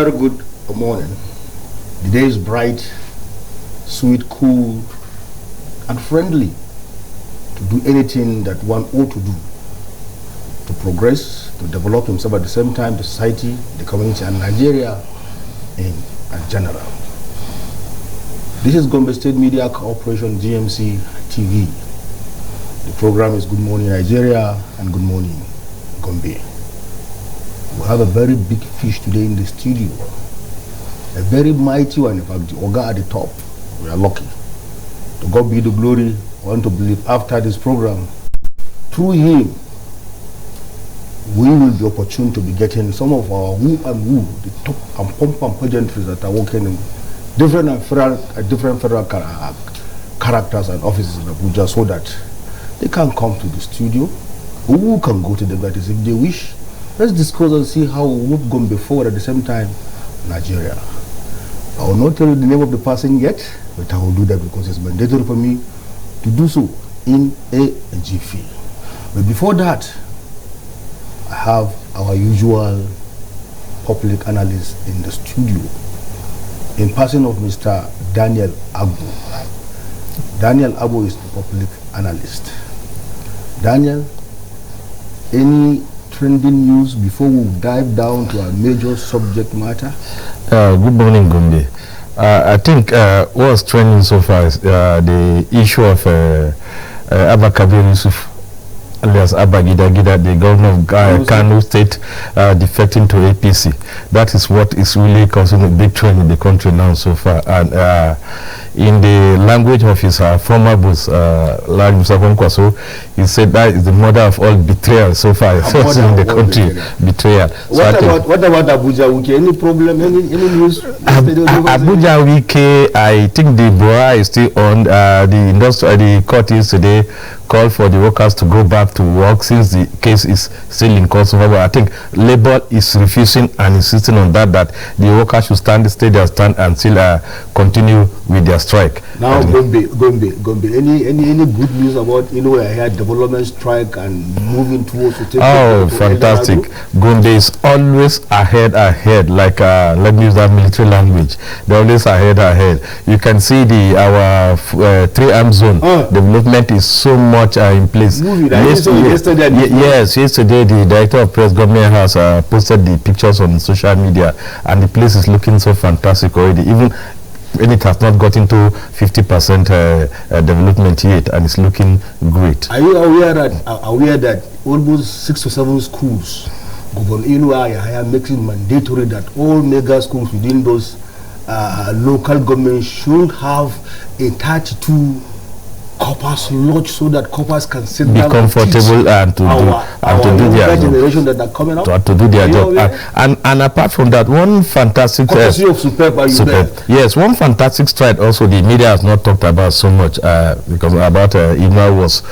very good morning. The day is bright, sweet, cool, and friendly to do anything that one ought to do to progress, to develop himself at the same time, the society, the community, and Nigeria in general. This is Gombe State Media Corporation, GMC-TV. The program is Good Morning Nigeria and Good Morning Gombe. We have a very big fish today in the studio. A very mighty one, in fact, the Oga at the top. We are lucky. To God be the glory. I want to believe after this program, through him, we will be opportune to be getting some of our who and who, the top and pump pageantries that are working in different federal characters and offices in Abuja, so that they can come to the studio. Who can go to the parties if they wish. Let's discuss and see how we move Gombe forward at the same time, Nigeria. I will not tell you the name of the person yet, but I will do that because it's mandatory for me to do so in a jiffy. But before that, I have our usual public analyst in the studio, in person of Mr. Daniel Agbo. Daniel Agbo is the public analyst. Daniel, any trending news before we dive down to our major subject matter? Good morning, Gombe. I think what's trending so far is the issue of Abba Kabir Yusuf, alias Abba Gida, the governor of Kano State, defecting to APC. That is what is really causing a big trend in the country now so far. And in the language of his former boss, Larry Musa, he said that is the mother of all betrayal so far in the country. Betrayal. What about Abuja Wiki? Any problem? Any news? Abuja Wiki, I think the BOA is still on. The court yesterday called for the workers to go back to work since the case is still in court. But I think Labour is refusing and insisting on that the workers should stay their stand and still continue with their strike. Now, Gombe, any good news about, I had development strike and moving towards to take. Oh, fantastic. Gombe is always ahead, like, let me use that military language. They're always ahead. You can see our 3-arm zone development is so much in place. Yesterday the director of press government has posted the pictures on social media, and the place is looking so fantastic already, even when it has not gotten to 50% development yet, and it's looking great. Are you aware that almost 6 to 7 schools, Governor makes it mandatory that all mega schools within those local governments should have a 32 coppers lodge, so that coppers can sit down, be comfortable and to do their generation that are coming up to do their job. And apart from that, one fantastic yes, one fantastic stride also the media has not talked about so much because about Ima was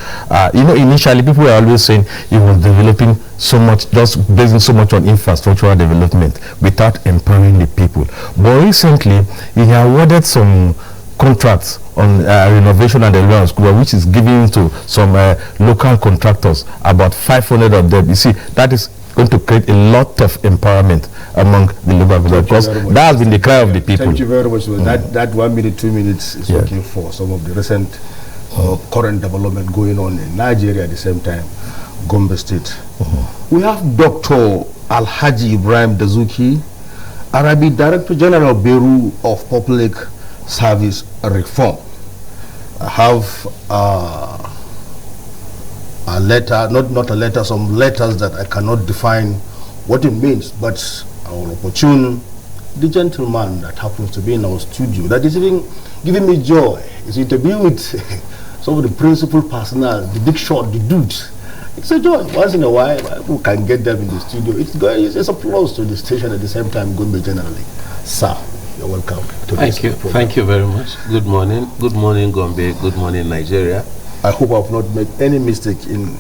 initially people were always saying he was developing so much, just basing so much on infrastructural development without empowering the people. But recently he awarded some contracts on renovation and the school, which is given to some local contractors, about 500 of them. You see, that is going to create a lot of empowerment among the local people, because that has been the cry of the people. Thank you very much. That 1 minute, 2 minutes is working for some of the recent current development going on in Nigeria at the same time, Gombe State. We have Dr. Alhaji Ibrahim Dazuki, Arabi Director General Bureau of Public Service Reform. I have a letter, not a letter, some letters that I cannot define what it means, but I will opportune the gentleman that happens to be in our studio that is even giving me joy. Is interview with some of the principal personnel, the big shot, the dudes. It's a joy. Once in a while, we can get them in the studio. It's applause to the station at the same time, Gombe generally. Sir, you're welcome. Thank you. Thank you very much. Good morning. Good morning, Gombe. Good morning, Nigeria. I hope I've not made any mistake in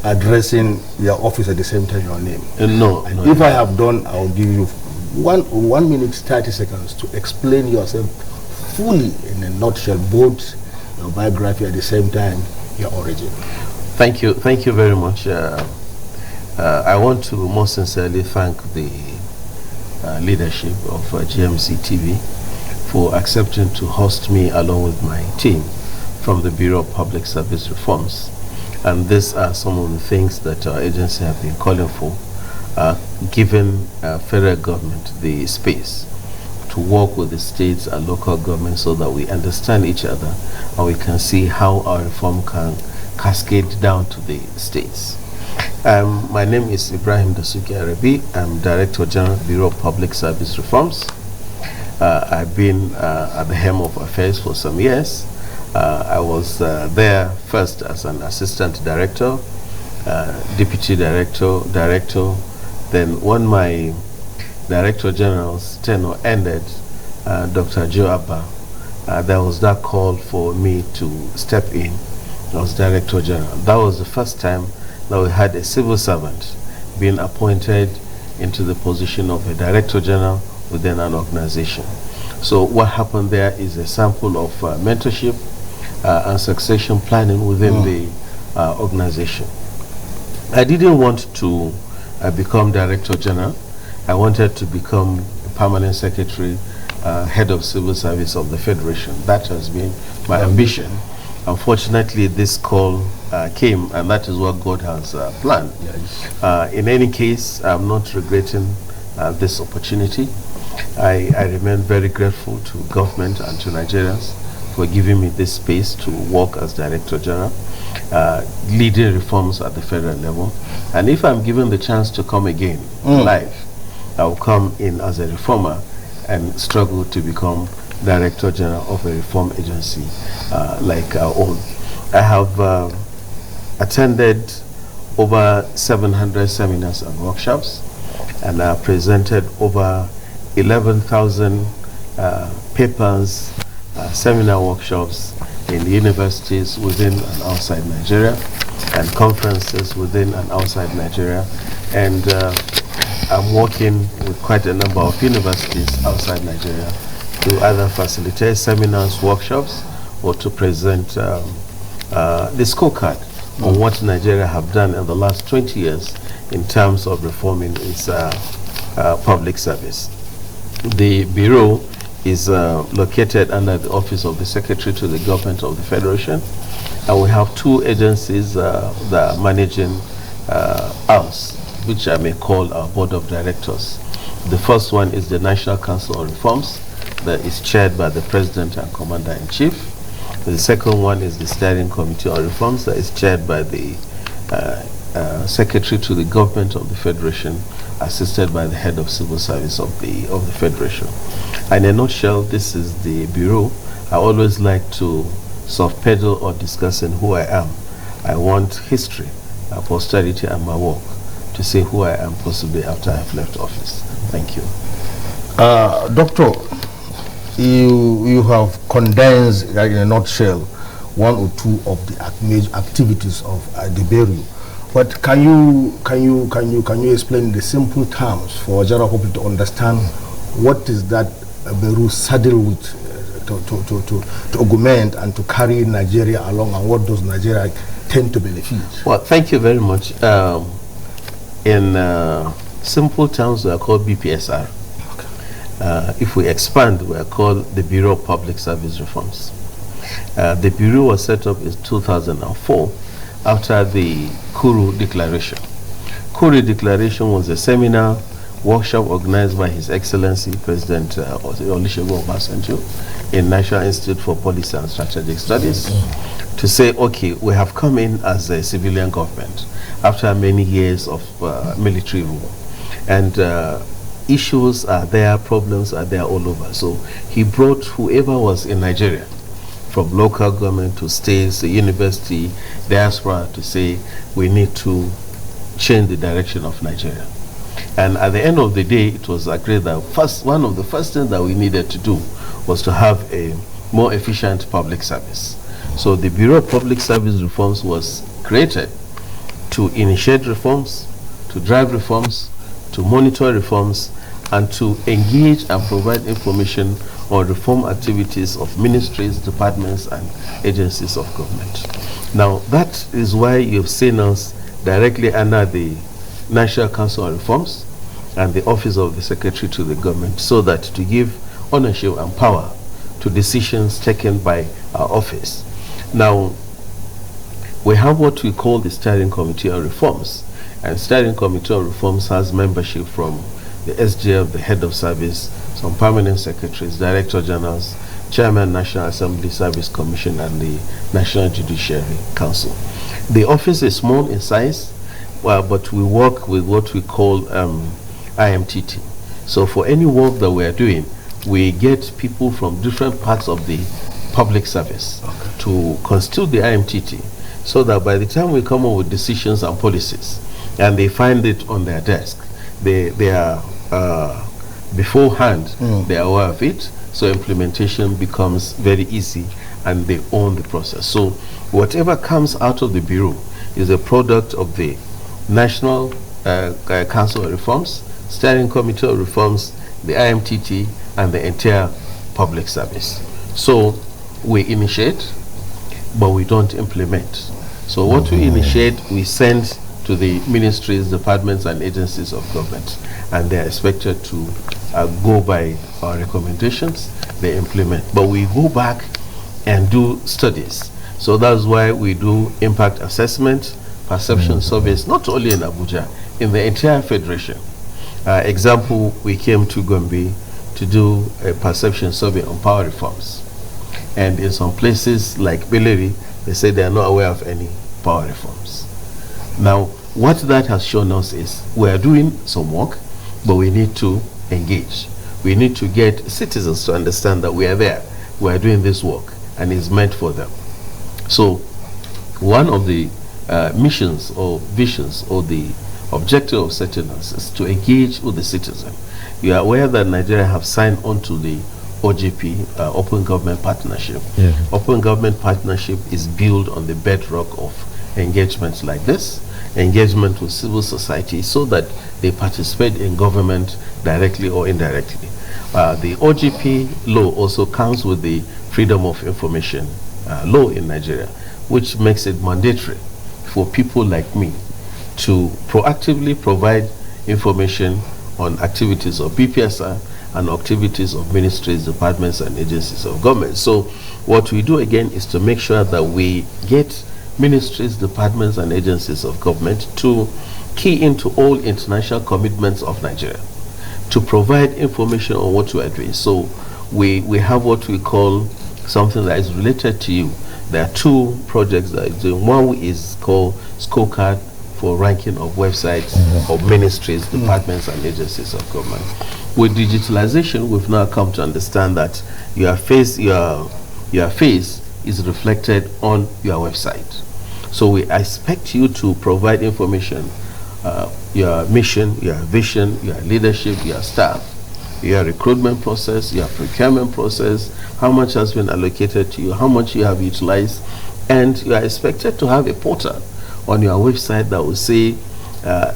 addressing your office at the same time your name. No. If I have done, I'll give you 1 minute 30 seconds to explain yourself fully in a nutshell, both your biography at the same time your origin. Thank you very much. I want to most sincerely thank the leadership of GMC-TV for accepting to host me along with my team from the Bureau of Public Service Reforms. And these are some of the things that our agency have been calling for, giving federal government the space to work with the states and local governments so that we understand each other and we can see how our reform can cascade down to the states. My name is Ibrahim Dasuki Arabi. I'm Director General, Bureau of Public Service Reforms. I've been at the helm of affairs for some years. I was there first as an assistant director, deputy director, then when my Director General's tenure ended, Dr. Joe Abba, there was that call for me to step in as Director General. That was the first time that we had a civil servant being appointed into the position of a Director General within an organization. So what happened there is a sample of mentorship and succession planning within the organization. I didn't want to become Director General. I wanted to become a permanent secretary, head of civil service of the Federation. That has been my ambition. Unfortunately, this call came, and that is what God has planned. Yes. In any case, I'm not regretting this opportunity. I remain very grateful to government and to Nigerians for giving me this space to work as Director General, leading reforms at the federal level. And if I'm given the chance to come again live, I will come in as a reformer and struggle to become Director General of a reform agency like our own. I have attended over 700 seminars and workshops, and I presented over 11,000 papers, seminar workshops in universities within and outside Nigeria, and conferences within and outside Nigeria. And I'm working with quite a number of universities outside Nigeria to either facilitate seminars, workshops, or to present the scorecard on what Nigeria have done in the last 20 years in terms of reforming its public service. The Bureau is located under the Office of the Secretary to the Government of the Federation, and we have two agencies that are managing us, which I may call our Board of Directors. The first one is the National Council on Reforms that is chaired by the President and Commander-in-Chief. The second one is the Steering Committee on Reforms that is chaired by the Secretary to the Government of the Federation, assisted by the Head of Civil Service of the Federation. In a nutshell, this is the Bureau. I always like to soft pedal or discussing who I am. I want history, posterity, and my work to say who I am possibly after I've left office. Thank you. Doctor, you have condensed in a nutshell one or two of the major activities of the Bureau. But can you explain in the simple terms for general public to understand what is that Bureau saddled with to augment and to carry Nigeria along, and what does Nigeria tend to benefit? Well, thank you very much. In simple terms, we are called BPSR. Okay. If we expand, we are called the Bureau of Public Service Reforms. The Bureau was set up in 2004 after the Kuru Declaration. Kuru Declaration was a seminar, workshop organized by His Excellency President Olusegun Obasanjo in National Institute for Policy and Strategic Studies to say, okay, we have come in as a civilian government after many years of military rule. And issues are there, problems are there all over. So he brought whoever was in Nigeria, from local government to states, the university, diaspora, to say we need to change the direction of Nigeria. And at the end of the day, it was agreed that one of the first things that we needed to do was to have a more efficient public service. So the Bureau of Public Service Reforms was created to initiate reforms, to drive reforms, to monitor reforms, and to engage and provide information on reform activities of ministries, departments, and agencies of government. Now, that is why you've seen us directly under the National Council on Reforms, and the office of the secretary to the government, so that to give ownership and power to decisions taken by our office. Now, we have what we call the Steering Committee on Reforms, and Steering Committee on Reforms has membership from the SGF, the head of service, some permanent secretaries, director generals, chairman, National Assembly Service Commission, and the National Judiciary Council. The office is small in size, but we work with what we call IMTT. So for any work that we are doing, we get people from different parts of the public service to constitute the IMTT, so that by the time we come up with decisions and policies, and they find it on their desk, they are beforehand, they are aware of it, so implementation becomes very easy, and they own the process. So whatever comes out of the Bureau is a product of the National Council of Reforms, Steering Committee of Reforms, the IMTT, and the entire public service. So we initiate, but we don't implement. So what we initiate, we send to the ministries, departments, and agencies of government, and they are expected to go by our recommendations. They implement, but we go back and do studies. So that's why we do impact assessment, perception surveys, not only in Abuja, in the entire federation. Example, we came to Gombe to do a perception survey on power reforms, and in some places like Beleri, they say they are not aware of any power reforms. Now, what that has shown us is we are doing some work, but we need to engage. We need to get citizens to understand that we are there, we are doing this work, and it's meant for them. So one of the missions or visions or the objective of citizens is to engage with the citizen. You are aware that Nigeria have signed on to the OGP, Open Government Partnership. Open Government Partnership is built on the bedrock of engagements like this, engagement with civil society, so that they participate in government directly or indirectly. The OGP law also comes with the Freedom of Information law in Nigeria, which makes it mandatory for people like me to proactively provide information on activities of BPSR and activities of ministries, departments, and agencies of government. So what we do again is to make sure that we get ministries, departments, and agencies of government to key into all international commitments of Nigeria, to provide information on what we are doing. So we have what we call something that is related to you. There are two projects that are doing. One is called Scorecard for ranking of websites of ministries, departments, and agencies of government. With digitalization, we've now come to understand that your face is reflected on your website. So we expect you to provide information, your mission, your vision, your leadership, your staff, your recruitment process, your procurement process, how much has been allocated to you, how much you have utilized, and you are expected to have a portal on your website that will say,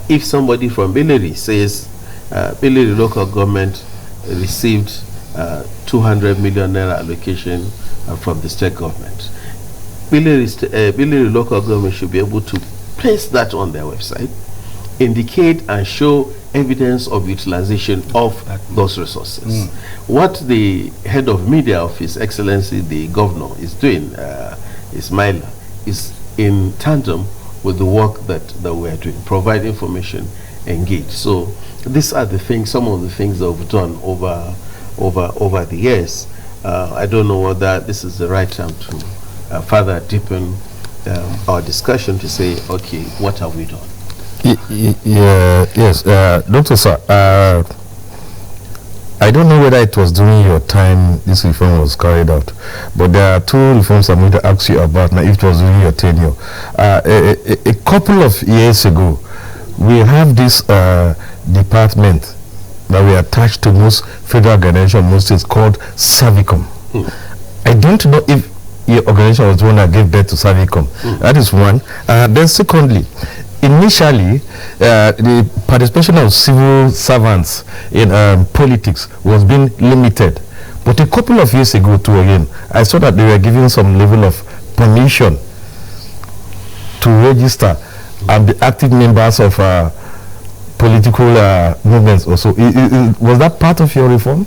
if somebody from Beleri says, Beleri local government received 200 million naira allocation from the state government, Beleri local government should be able to place that on their website, indicate and show evidence of utilization of those resources. What the head of media of His Excellency the Governor is doing, Ismaila, is in tandem with the work that we are doing, provide information, engage. So these are the things, some of the things that we've done over the years. I don't know whether this is the right time to further deepen our discussion to say, okay, what have we done? Yes, Dr. Sir, I don't know whether it was during your time this reform was carried out, but there are two reforms I'm going to ask you about now, if it was during your tenure. A couple of years ago, we have this department that we attached to most federal organizations, most states, called Servicom. I don't know if your organization was the one that gave birth to Servicom. That is one. Then secondly, initially, the participation of civil servants in politics was being limited. But a couple of years ago, too, again, I saw that they were giving some level of permission to register and be active members of political movements also. Was that part of your reform?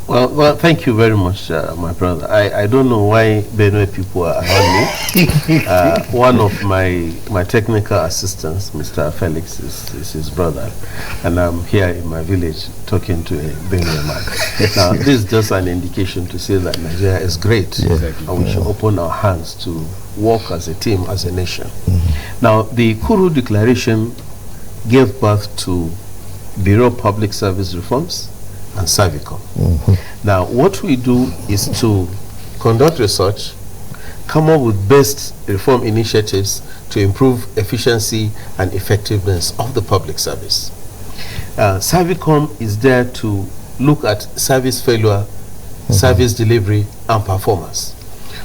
Well, thank you very much, my brother. I don't know why Benue people are around me. One of my technical assistants, Mr. Felix, is his brother, and I'm here in my village talking to a Benue man. Now, this is just an indication to say that Nigeria is great, and we should open our hands to work as a team, as a nation. Now, the Kuru Declaration gave birth to Bureau of Public Service Reforms and Savicom. Now, what we do is to conduct research, come up with best reform initiatives to improve efficiency and effectiveness of the public service. Savicom is there to look at service failure, service delivery, and performance.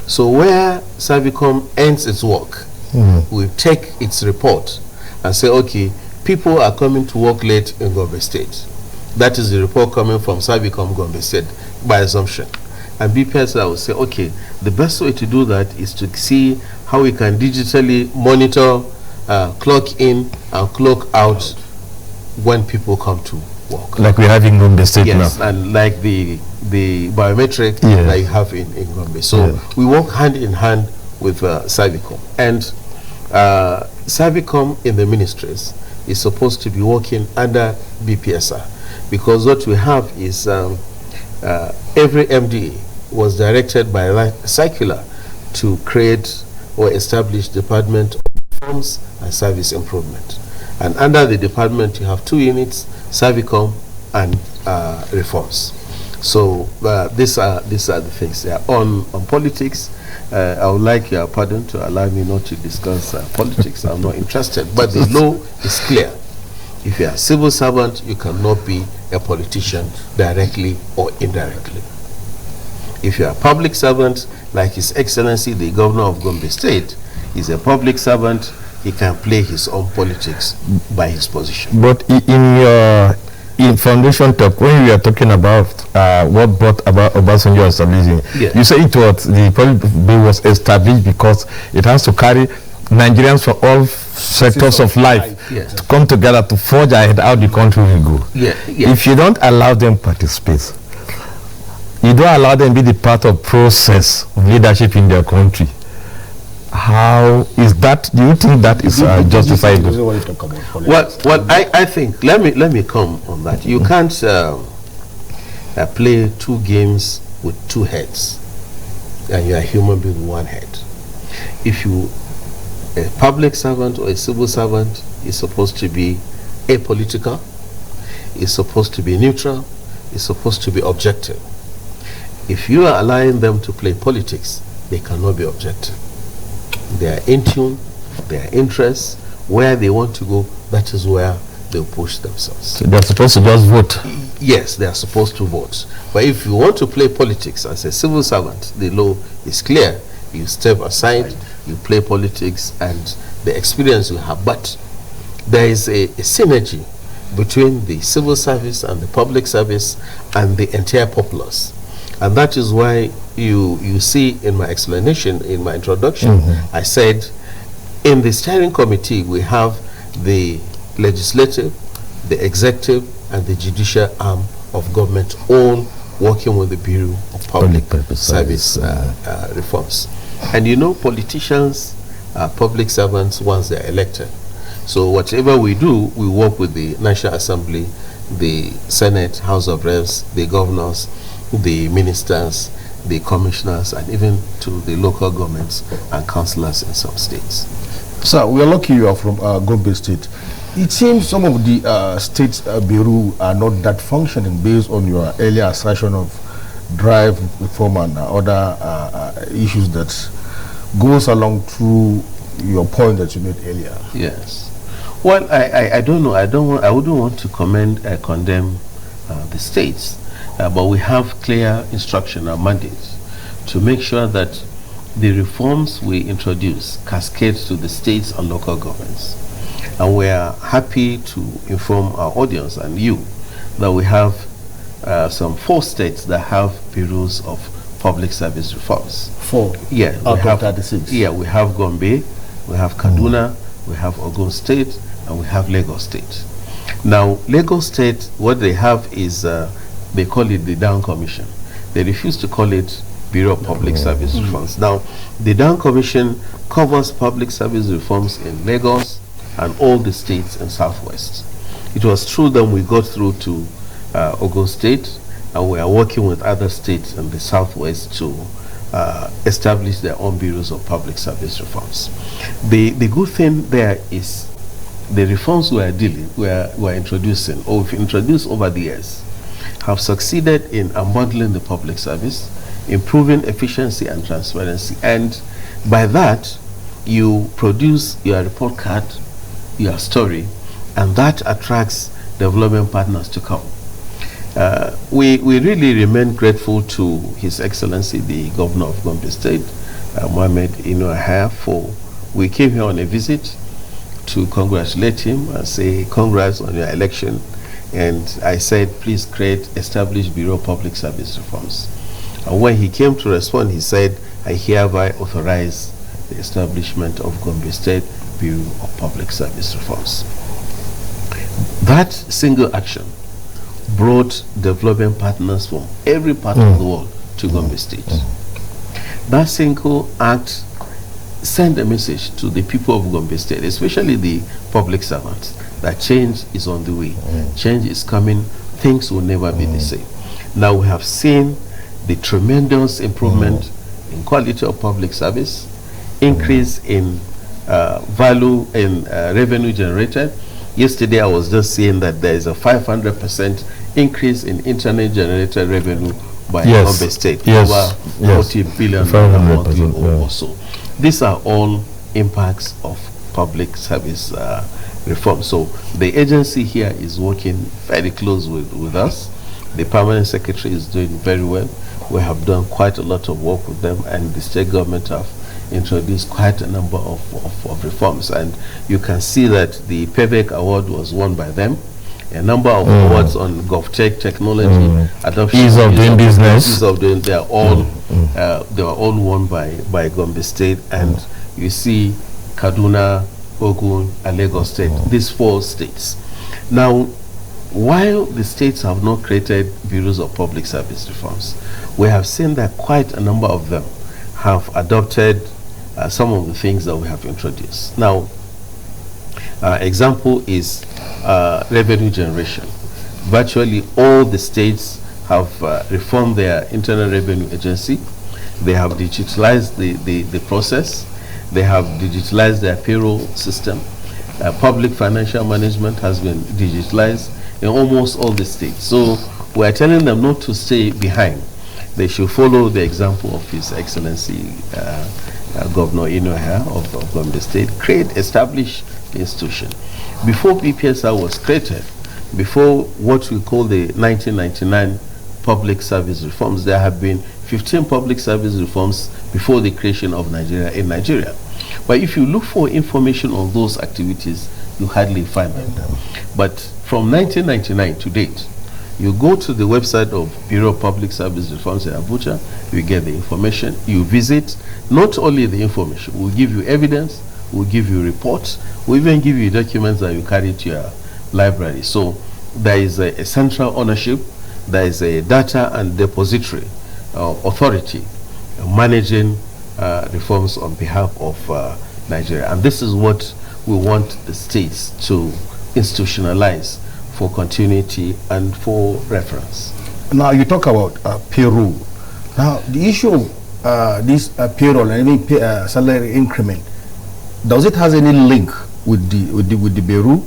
So where Savicom ends its work, we take its report and say, okay, people are coming to work late in Gombe State. That is the report coming from Savicom Gombe State by assumption. And BPSA will say, okay, the best way to do that is to see how we can digitally monitor, clock in and clock out when people come to work. Like we have in Gombe State now. Yes, and like the biometric that you have in Gombe. So we work hand in hand with Savicom. And Savicom in the ministries is supposed to be working under BPSA. Because what we have is every MD was directed by a circular to create or establish Department of Reforms and Service Improvement. And under the department, you have two units, Savicom and Reforms. So these are the things. On politics, I would like your pardon to allow me not to discuss politics. I'm not interested. But the law is clear. If you are a civil servant, you cannot be a politician directly or indirectly. If you are a public servant, like His Excellency, the Governor of Gombe State, is a public servant, he can play his own politics by his position. But in your foundation talk, when we are talking about what brought about Obasanjo establishing, you say it was the public bill was established because it has to carry Nigerians from all sectors of life to come together to forge ahead how the country will go. If you don't allow them participate, you don't allow them be the part of process of leadership in their country, how is that? Do you think that is justifiable? Well, I think let me come on that. You can't play two games with two heads, and you are a human being with one head. If you a public servant or a civil servant is supposed to be apolitical, is supposed to be neutral, is supposed to be objective. If you are allowing them to play politics, they cannot be objective. They are in tune, their interests, where they want to go, that is where they'll push themselves. So they're supposed to just vote? Yes, they are supposed to vote. But if you want to play politics as a civil servant, the law is clear. You step aside, you play politics, and the experience you have. But there is a synergy between the civil service and the public service and the entire populace. And that is why you see in my explanation, in my introduction, I said in the steering committee we have the legislative, the executive, and the judicial arm of government, all working with the Bureau of Public Service Reforms. And you know, politicians are public servants once they are elected. So whatever we do, we work with the National Assembly, the Senate, House of Reps, the governors, the ministers, the commissioners, and even to the local governments and councillors in some states. Sir, we are lucky you are from Gombe State. It seems some of the state bureau are not that functioning based on your earlier assertion of drive reform and other issues that goes along through your point that you made earlier. Yes. Well, I don't know. I wouldn't want to condemn the states, but we have clear instruction and mandates to make sure that the reforms we introduce cascade to the states and local governments. And we are happy to inform our audience and you that we have some 4 states that have bureaus of public service reforms. 4? Yeah. Out of 36? Yeah, we have Gombe, we have Kaduna, we have Ogun State, and we have Lagos State. Now, Lagos State, what they have is, they call it the Down Commission. They refuse to call it Bureau of Public Service Reforms. Now, the Down Commission covers public service reforms in Lagos and all the states in Southwest. It was true that we got through to Ogun State, and we are working with other states in the Southwest to establish their own bureaus of public service reforms. The good thing there is the reforms we are introducing, or we've introduced over the years, have succeeded in unbundling the public service, improving efficiency and transparency, and by that you produce your report card, your story, and that attracts development partners to come. We really remain grateful to His Excellency the Governor of Gombe State, Mohammed Inuaha, for we came here on a visit to congratulate him and say congrats on your election, and I said please establish Bureau of Public Service Reforms. And when he came to respond, he said, I hereby authorize the establishment of Gombe State Bureau of Public Service Reforms. That single action brought development partners from every part of the world to Gombe State. That single act sent a message to the people of Gombe State, especially the public servants, that change is on the way. Change is coming. Things will never be the same. Now we have seen the tremendous improvement in quality of public service, increase in value in revenue generated. Yesterday I was just saying that there is a 500% increase in internet generated revenue by Gombe State, over 40 billion or so. These are all impacts of public service reform. So the agency here is working very close with us. The permanent secretary is doing very well. We have done quite a lot of work with them, and the state government have introduced quite a number of reforms. And you can see that the PEVEC award was won by them. A number of awards on GovTech technology, adoption, ease of doing business. They are all won by Gombe State, and you see Kaduna, Ogun, and Lagos State. These 4 states. Now, while the states have not created bureaus of public service reforms, we have seen that quite a number of them have adopted some of the things that we have introduced. Now, example is revenue generation. Virtually all the states have reformed their internal revenue agency. They have digitalized the process. They have digitalized their payroll system. Public financial management has been digitalized in almost all the states. So we are telling them not to stay behind. They should follow the example of His Excellency Governor Inuaha of Gombe State, establish the institution. Before BPSR was created, before what we call the 1999 public service reforms, there have been 15 public service reforms before the creation of Nigeria in Nigeria. But if you look for information on those activities, you hardly find them. But from 1999 to date, you go to the website of Bureau of Public Service Reforms in Abuja, you get the information, you visit, not only the information, we'll give you evidence, we'll give you reports, we'll even give you documents that you carry to your library. So there is a central ownership, there is a data and depository authority managing reforms on behalf of Nigeria. And this is what we want the states to institutionalize for continuity and for reference. Now you talk about payroll. Now the issue of this payroll and even salary increment, does it has any link with the bureau?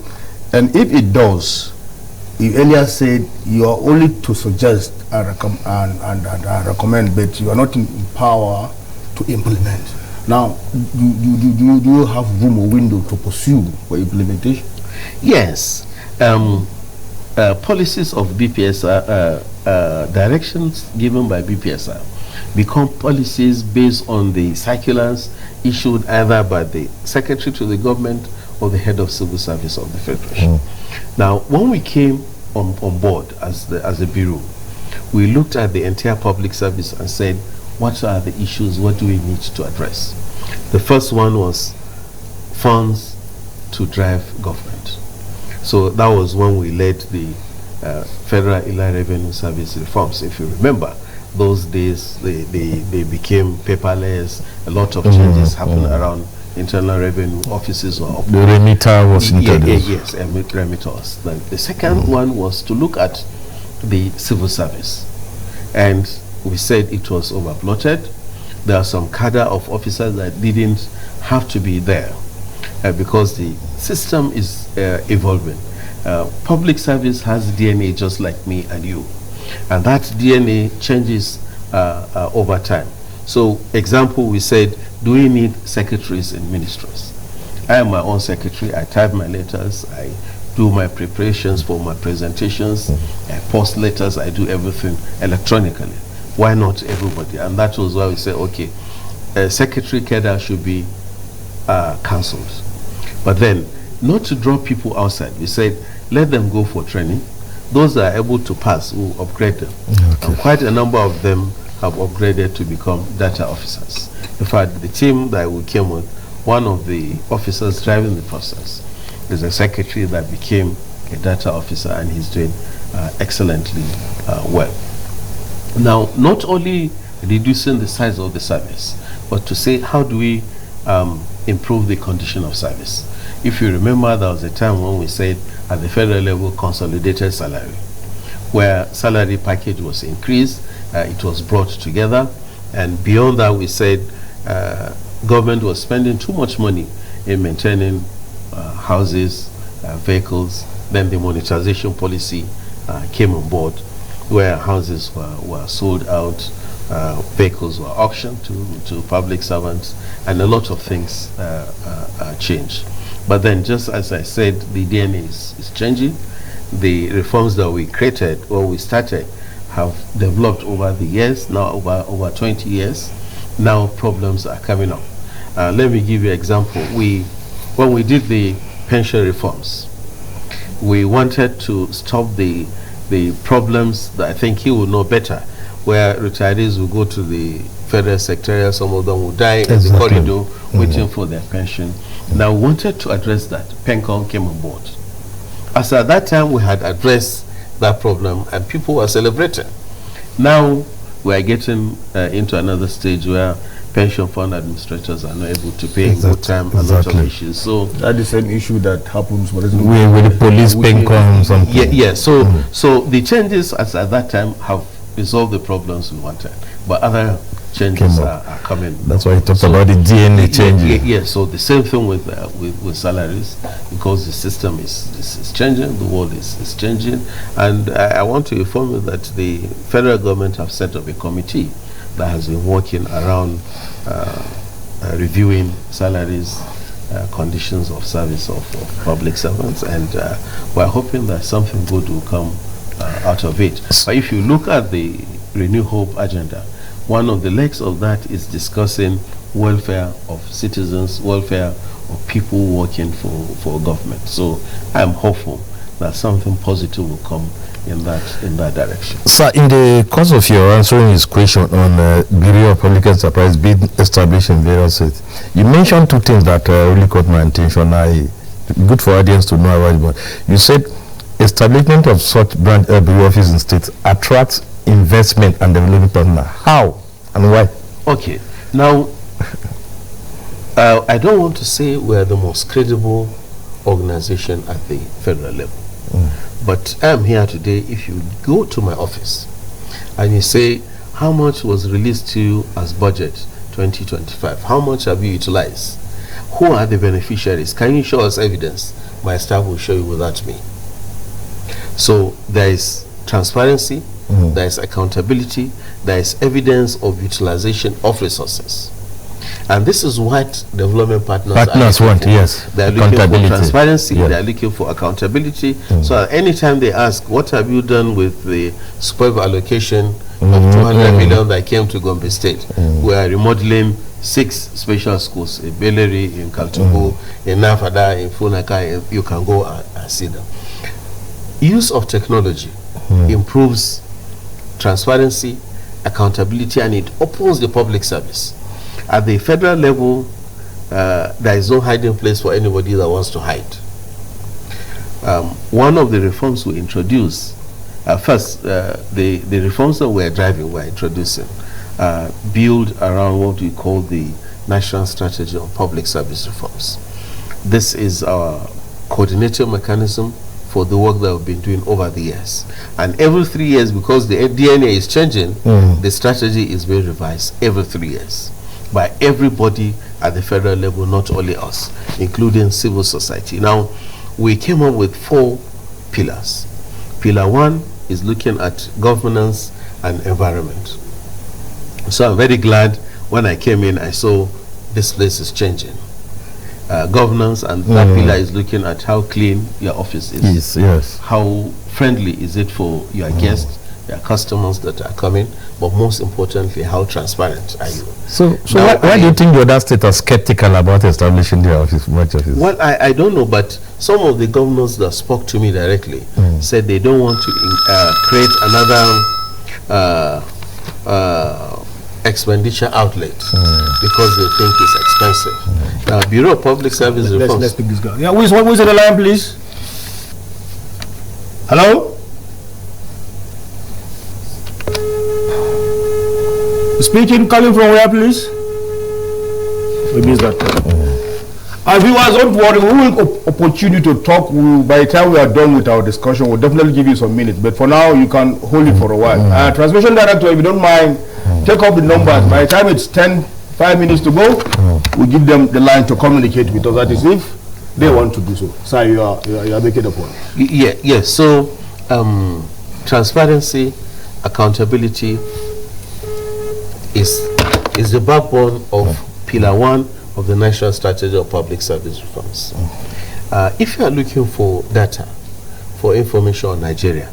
And if it does, you earlier said you are only to suggest and recommend, but you are not in power to implement. Now, do you have room or window to pursue for implementation? Yes. Policies of BPSR, directions given by BPSR become policies based on the circulars issued either by the secretary to the government or the head of civil service of the Federation. Now, when we came on board as the bureau, we looked at the entire public service and said, what are the issues, what do we need to address? The first one was funds to drive government. So that was when we led the Federal Inland Revenue Service reforms. If you remember, those days they became paperless. A lot of changes happened around internal revenue offices. The remitter was introduced. Yes, remitters. The second one was to look at the civil service, and we said it was overbloated. There are some cadre of officers that didn't have to be there because the system is evolving. Public service has DNA just like me and you, and that DNA changes over time. So, example, we said, do we need secretaries in ministries? I am my own secretary. I type my letters. I do my preparations for my presentations. I post letters. I do everything electronically. Why not everybody? And that was why we said, okay, secretary cadre should be cancelled. But then, not to draw people outside, we said, let them go for training. Those that are able to pass, we'll upgrade them. Okay. And quite a number of them have upgraded to become data officers. In fact, the team that we came with, one of the officers driving the process is a secretary that became a data officer, and he's doing excellently well. Now, not only reducing the size of the service, but to say, how do we improve the condition of service? If you remember, there was a time when we said at the federal level, consolidated salary, where salary package was increased, it was brought together, and beyond that we said government was spending too much money in maintaining houses, vehicles. Then the monetization policy came on board, where houses were sold out, vehicles were auctioned to public servants, and a lot of things changed. But then, just as I said, the DNA is changing. The reforms that we created or we started have developed over the years, now over 20 years. Now problems are coming up. Let me give you an example. When we did the pension reforms, we wanted to stop the problems that I think you will know better, where retirees will go to the federal secretariat, some of them will die in the corridor waiting for their pension. Now, we wanted to address that. PENCOM came on board. As at that time, we had addressed that problem and people were celebrating. Now, we are getting into another stage where pension fund administrators are not able to pay in good time, a lot of issues. So that is an issue that happens with the police PENCOM something. Yeah. So the changes as at that time have resolved the problems we wanted, but other changes are coming. That's why you talked about the DNA changing. Yeah, so the same thing with salaries, because the system is changing, the world is changing, and I want to inform you that the federal government have set up a committee that has been working around reviewing salaries, conditions of service of public servants, and we're hoping that something good will come out of it. But if you look at the Renew Hope agenda, one of the legs of that is discussing welfare of citizens, welfare of people working for government. So I'm hopeful that something positive will come in that direction. Sir, in the course of your answering his question on Bureau of Public Enterprise being established in various states, you mentioned two things that really caught my attention. Good for audience to know about it. You said establishment of such branch bureau office in states attracts investment and development partner. How and why? Okay, now I don't want to say we're the most credible organization at the federal level, but I'm here today. If you go to my office and you say, how much was released to you as budget 2025? How much have you utilized? Who are the beneficiaries? Can you show us evidence? My staff will show you without me. So there is transparency, there is accountability, there is evidence of utilization of resources. And this is what development partners want. Yes, they are looking for transparency, they are looking for accountability. So anytime they ask, what have you done with the superb allocation of 200 million that came to Gombe State? We are remodeling 6 special schools in Beleri, in Kaltungo, in Nafada, in Funaka. You can go and see them. Use of technology improves transparency, accountability, and it opens the public service. At the federal level, there is no hiding place for anybody that wants to hide. One of the reforms we introduced, first, the reforms that we're introducing, build around what we call the National Strategy on Public Service Reforms. This is our coordinating mechanism for the work that we've been doing over the years. And every 3 years, because the DNA is changing, the strategy is being revised every 3 years by everybody at the federal level, not only us, including civil society. Now, we came up with 4 pillars. Pillar 1 is looking at governance and environment. So I'm very glad when I came in, I saw this place is changing. Governance, and that pillar is looking at how clean your office is. Yes. How friendly is it for your guests, your customers that are coming, but most importantly, how transparent are you? So why do you think the other states are skeptical about establishing their office? Well, I don't know, but some of the governors that spoke to me directly said they don't want to create another expenditure outlet because they think it's expensive. Now, Bureau of Public Service Reforms. Let's pick this guy. Yeah, who's on the line, please? Hello? Speaking, calling from where, please? Maybe it's that. Viewers, don't worry, we will opportunity to talk. By the time we are done with our discussion, we'll definitely give you some minutes. But for now, you can hold it for a while. Transmission director, if you don't mind, take up the numbers. By the time it's 5 minutes to go, we give them the line to communicate with us. That is if they want to do so. Sir, you are making a point. Yes. So, transparency, accountability is the backbone of Pillar 1 of the National Strategy of Public Service Reforms. If you are looking for data, for information on Nigeria,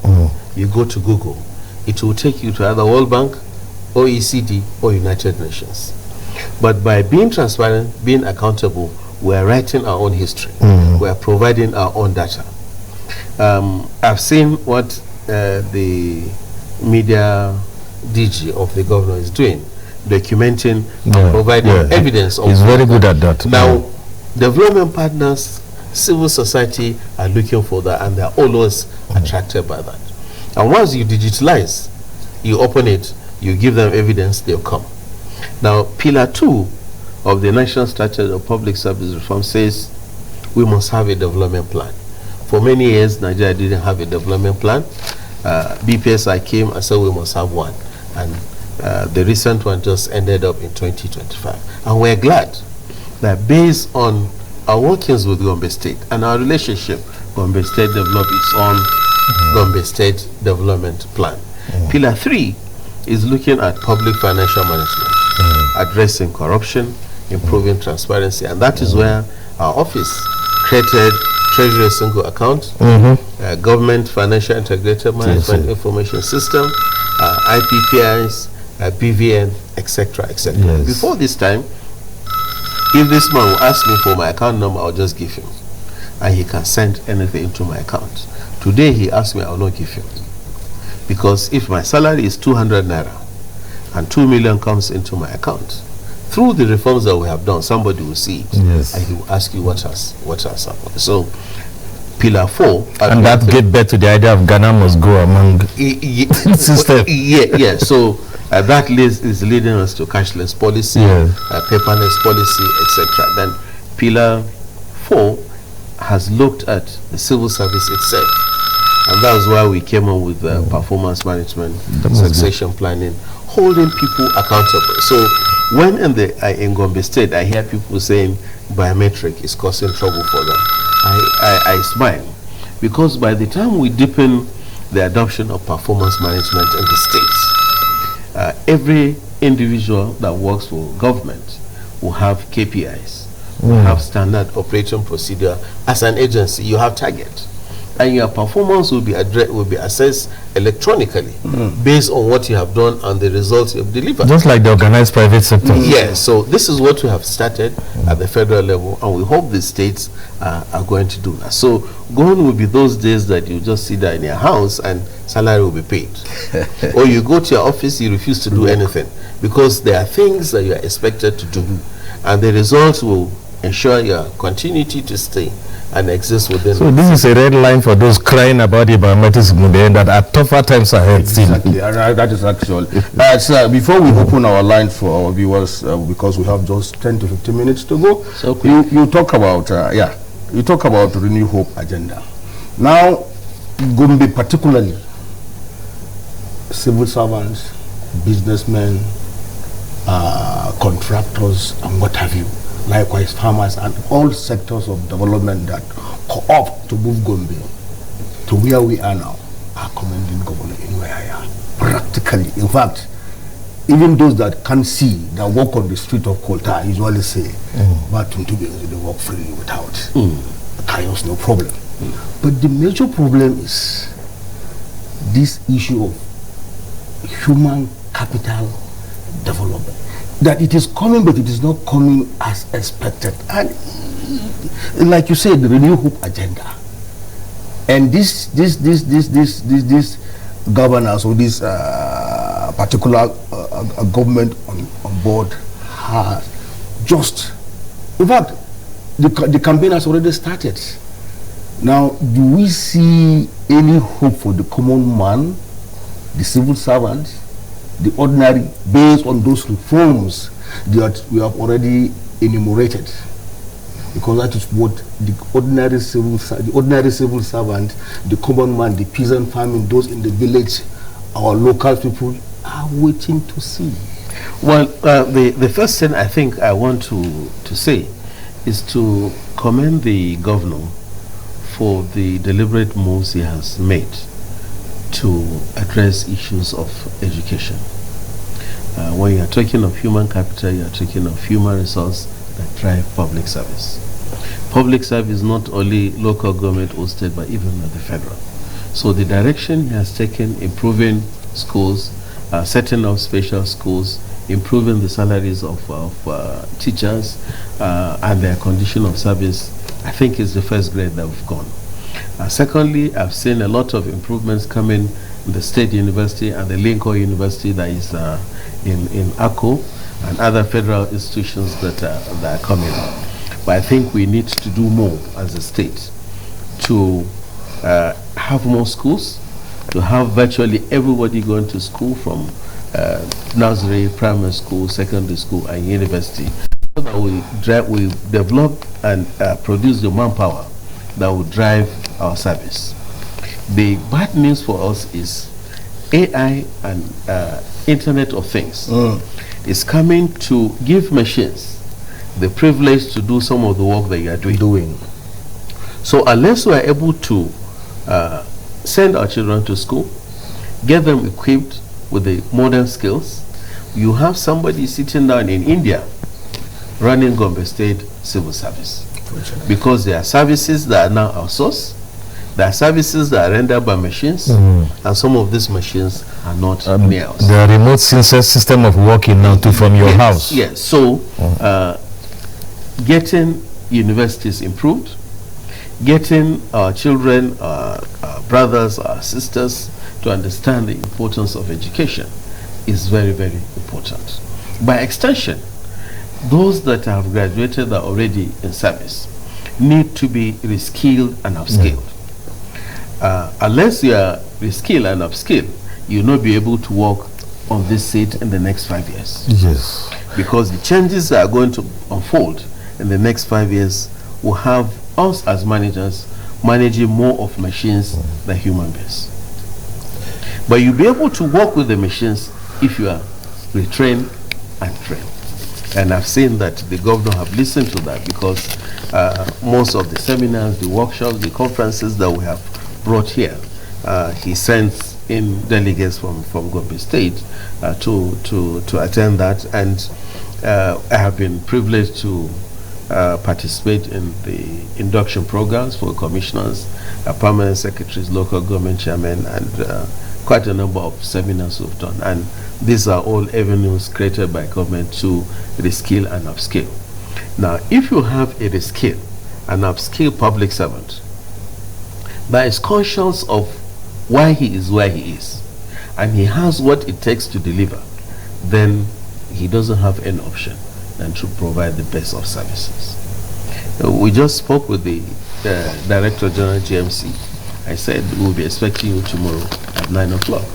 you go to Google. It will take you to either World Bank, OECD, or United Nations. But by being transparent, being accountable, we are writing our own history. We are providing our own data. I've seen what the media DG of the governor is doing, documenting and providing evidence. He's very good at that. Now, development partners, civil society are looking for that, and they're always attracted by that. And once you digitalize, you open it, you give them evidence, they'll come. Now, Pillar 2 of the National Strategy of Public Service Reform says we must have a development plan. For many years, Nigeria didn't have a development plan. BPSI came and said we must have one. And the recent one just ended up in 2025. And we're glad that based on our workings with Gombe State and our relationship, Gombe State developed its own Gombe State Development Plan. Pillar 3 is looking at public financial management, addressing corruption, improving transparency, and that is where our office created Treasury Single Account, Government Financial Integrated Management Information System, IPPIs, BVN, etc., etc. Before this time, if this man will ask me for my account number, I'll just give him, and he can send anything into my account. Today, he asked me, I will not give him, because if my salary is 200 naira and 2 million comes into my account, through the reforms that we have done, somebody will see it, and he will ask you what has happened. So, Pillar 4, and that get back to the idea of Ghana must go among system. So that list is leading us to cashless policy, paperless policy, etc. Then Pillar 4 has looked at the civil service itself, and that was why we came up with performance management, succession planning, holding people accountable. So when in Gombe State, I hear people saying biometric is causing trouble for them, I smile, because by the time we deepen the adoption of performance management in the states, every individual that works for government will have KPIs, will have standard operating procedure. As an agency, you have target, and your performance will be assessed electronically based on what you have done and the results you have delivered. Just like the organized private sector. Yes, so this is what we have started at the federal level, and we hope the states are going to do that. So gone will be those days that you just sit there in your house and salary will be paid. Or you go to your office, you refuse to do anything, because there are things that you are expected to do, and the results will ensure your continuity to stay and exist within. So this is a red line for those crying about the biometrics movement that are tougher times ahead. Exactly, that is actual. So before we open our line for our viewers, because we have just 10 to 15 minutes to go, so you talk about you talk about the Renew Hope agenda. Now, Gombe particularly, civil servants, businessmen, contractors, and what have you. Likewise, farmers and all sectors of development that co-opt to move Gombe to where we are now are commending Governor Inuaya. Practically, in fact, even those that can't see, that walk on the street of Kolta usually say, but they walk freely without chaos, no problem. But the major problem is this issue of human capital development. That it is coming, but it is not coming as expected. And like you said, the Renew Hope agenda. And this governance or this particular government on board has just, in fact, the campaign has already started. Now, do we see any hope for the common man, the civil servant, the ordinary, based on those reforms that we have already enumerated? Because that is what the ordinary civil servant, the common man, the peasant farming, those in the village, our local people are waiting to see. Well, the first thing I think I want to say is to commend the governor for the deliberate moves he has made to address issues of education. When you are talking of human capital, you are talking of human resource that drive public service. Public service, not only local government or state, but even at the federal. So the direction he has taken, improving schools, setting up special schools, improving the salaries of teachers and their condition of service, I think is the first grade that we've gone. Secondly, I've seen a lot of improvements coming in the State University and the Lincoln University that is in Akko and other federal institutions that are coming up. But I think we need to do more as a state to have more schools, to have virtually everybody going to school from nursery, primary school, secondary school, and university, so that we develop and produce the manpower that will drive our service. The bad news for us is AI and Internet of Things is coming to give machines the privilege to do some of the work that you are doing. So unless we are able to send our children to school, get them equipped with the modern skills, you have somebody sitting down in India running Gombe State Civil Service. Because there are services that are now outsourced, there are services that are rendered by machines, and some of these machines are not near us. The remote sensor system of working now too from your house. Yes, so getting universities improved, getting our children, our brothers, our sisters to understand the importance of education is very, very important. By extension, those that have graduated that are already in service need to be reskilled and upskilled. Unless you are reskilled and upskilled, you'll not be able to work on this seat in the next 5 years. Yes. Because the changes that are going to unfold in the next 5 years will have us as managers managing more of machines than human beings. But you'll be able to work with the machines if you are retrained and trained. And I've seen that the governor have listened to that, because most of the seminars, the workshops, the conferences that we have brought here, he sends in delegates from Gombe State to attend that. And I have been privileged to participate in the induction programs for commissioners, permanent secretaries, local government chairmen, and quite a number of seminars we've done. And these are all avenues created by government to reskill and upskill. Now, if you have a reskill and upskill public servant that is conscious of why he is where he is, and he has what it takes to deliver, then he doesn't have any option than to provide the best of services. We just spoke with the Director General GMC. I said, we'll be expecting you tomorrow at 9 o'clock.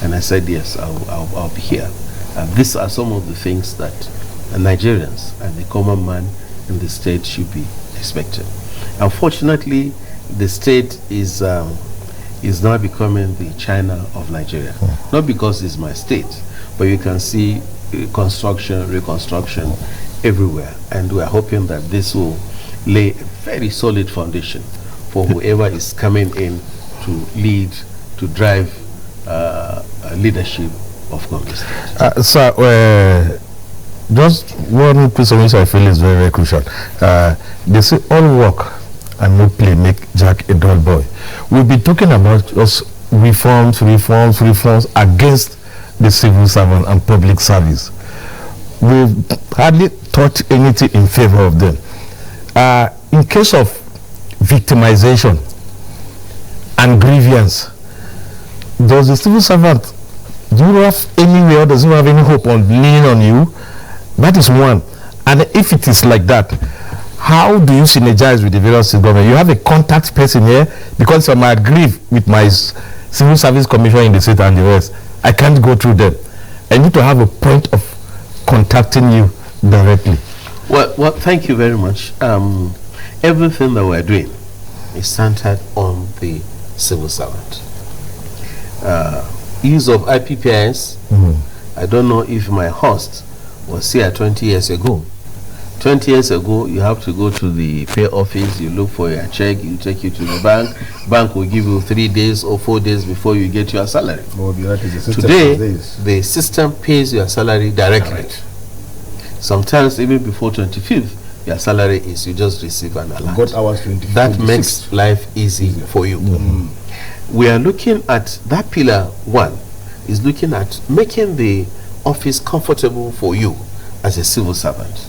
And I said, yes, I'll be here. And these are some of the things that Nigerians and the common man in the state should be expecting. Unfortunately, the state is now becoming the China of Nigeria. Not because it's my state, but you can see construction, reconstruction everywhere. And we are hoping that this will lay a very solid foundation for whoever is coming in to lead, to drive leadership of Gombe State. Sir, just one piece of which I feel is very, very crucial. They say all work and no play make Jack a dull boy. We'll be talking about just reforms against the civil servant and public service. We've hardly taught anything in favor of them. In case of victimization and grievance, does the civil servant, do you have any way or does he have any hope on leaning on you? That is one. And if it is like that, how do you synergize with the various government? You have a contact person here, because if I agree with my civil service commissioner in the state and the rest, I can't go through them. I need to have a point of contacting you directly. Well, thank you very much. Everything that we're doing is centered on the civil servant. Use of IPPIS, I don't know if my host was here 20 years ago. 20 years ago, you have to go to the pay office, you look for your check, you take it to the bank. Bank will give you 3 days or 4 days before you get your salary. Today, the system pays your salary directly. Right. Sometimes even before 25th, your salary is, you just receive an alert. That makes life easy for you. We are looking at that pillar one, is looking at making the office comfortable for you as a civil servant.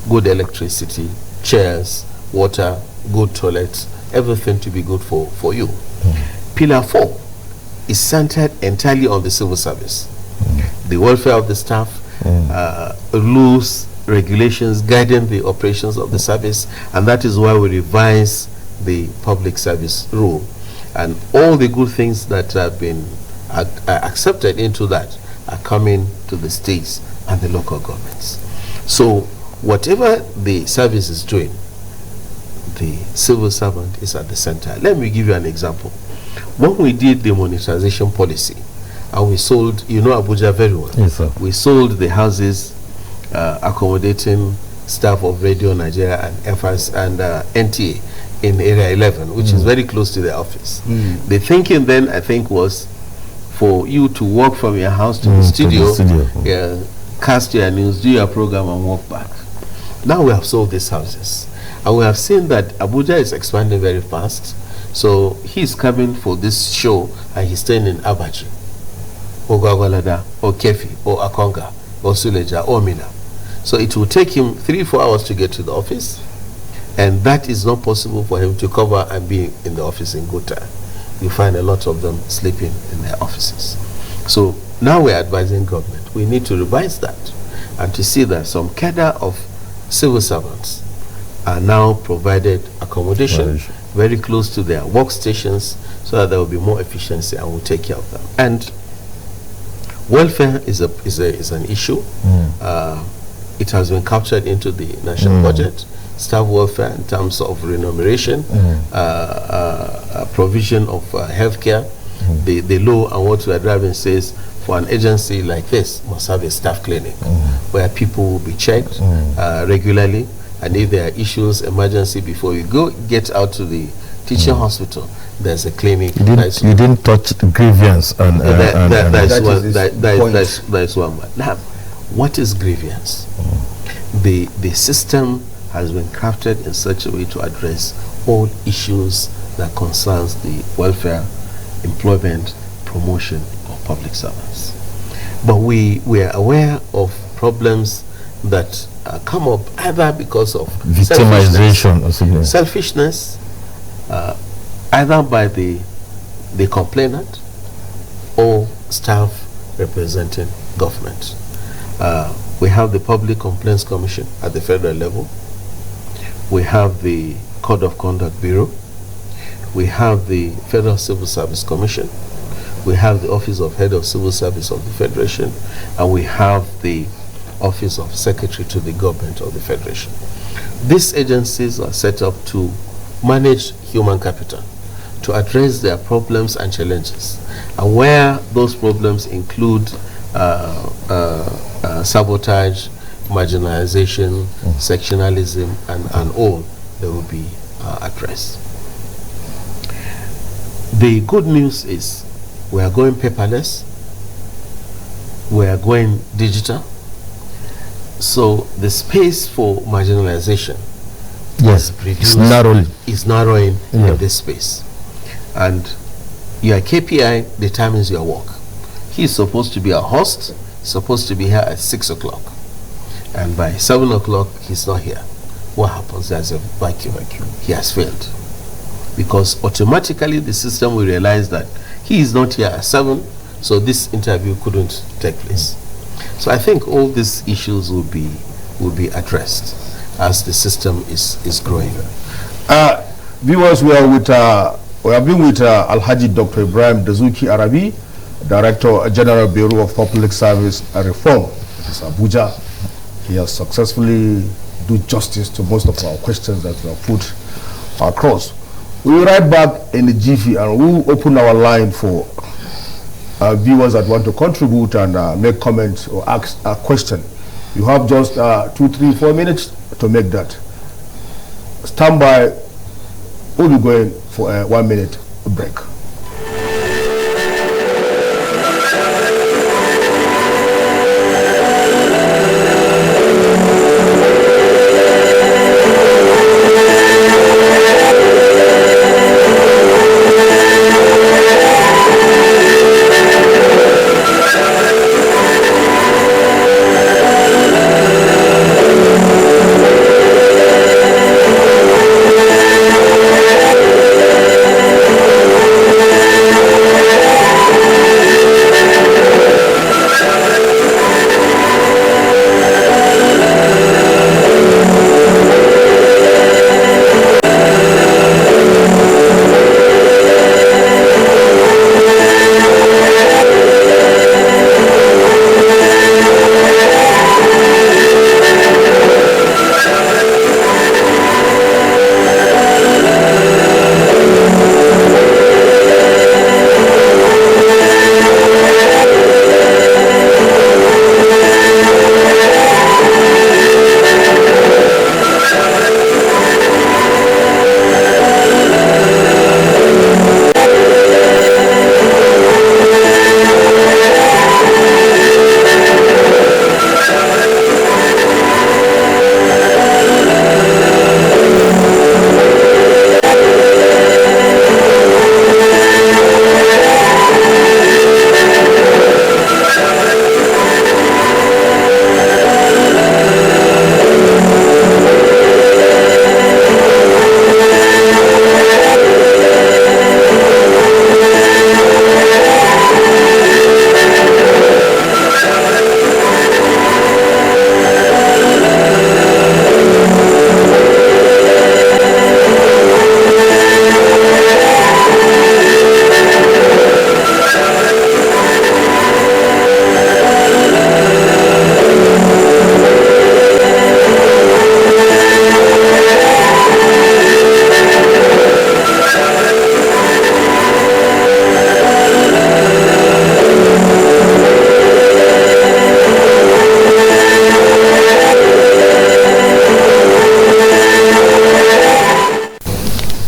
Good electricity, chairs, water, good toilets, everything to be good for you. Pillar 4 is centered entirely on the civil service. The welfare of the staff, rules, regulations guiding the operations of the service, and that is why we revise the public service rule. And all the good things that have been accepted into that are coming to the states and the local governments. So whatever the service is doing, the civil servant is at the center. Let me give you an example. When we did the monetization policy, and we sold, you know Abuja very well. Yes, sir. We sold the houses accommodating staff of Radio Nigeria and FS and NTA in Area 11, which is very close to the office. The thinking then, I think, was for you to walk from your house to the studio, cast your news, do your program, and walk back. Now we have sold these houses, and we have seen that Abuja is expanding very fast. So he's coming for this show, and he's staying in Abaji, or Gwagwalada, or Kefi, or Akonga, or Suleja, or Mina. So it will take him 3-4 hours to get to the office, and that is not possible for him to cover and be in the office in good time. You find a lot of them sleeping in their offices. So now we're advising government, we need to revise that and to see that some cadre of civil servants are now provided accommodation very close to their workstations, so that there will be more efficiency and we'll take care of them. And welfare is an issue. It has been captured into the national budget. Staff welfare in terms of remuneration, provision of healthcare. The law and what we are driving says for an agency like this must have a staff clinic where people will be checked regularly, and if there are issues, emergency, before you get out to the teaching hospital, there's a clinic. You didn't touch grievance, and that's one. Now, what is grievance? The system has been crafted in such a way to address all issues that concerns the welfare, employment, promotion of public servants. But we are aware of problems that come up either because of victimization, selfishness, either by the complainant or staff representing government. We have the Public Complaints Commission at the federal level. We have the Code of Conduct Bureau. We have the Federal Civil Service Commission. We have the Office of Head of Civil Service of the Federation. And we have the Office of Secretary to the Government of the Federation. These agencies are set up to manage human capital, to address their problems and challenges. And where those problems include sabotage, marginalization, sectionalism, and all, they will be addressed. The good news is we are going paperless, we are going digital, so the space for marginalization is narrowing in this space. And your KPI determines your work. He's supposed to be a host, supposed to be here at 6 o'clock. And by 7 o'clock, he's not here. What happens? There's a vacuum. He has failed. Because automatically the system will realize that he is not here at 7, so this interview couldn't take place. So I think all these issues will be addressed as the system is growing. Viewers, we have been with Alhaji Dr. Ibrahim Dazuki Arabi, Director General Bureau of Public Service Reform. It is Abuja. He has successfully done justice to most of our questions that we have put across. We will right back in the jiffy and we will open our line for viewers that want to contribute and make comments or ask a question. You have just 2, 3, 4 minutes to make that. Stand by. We'll be going for a 1 minute break.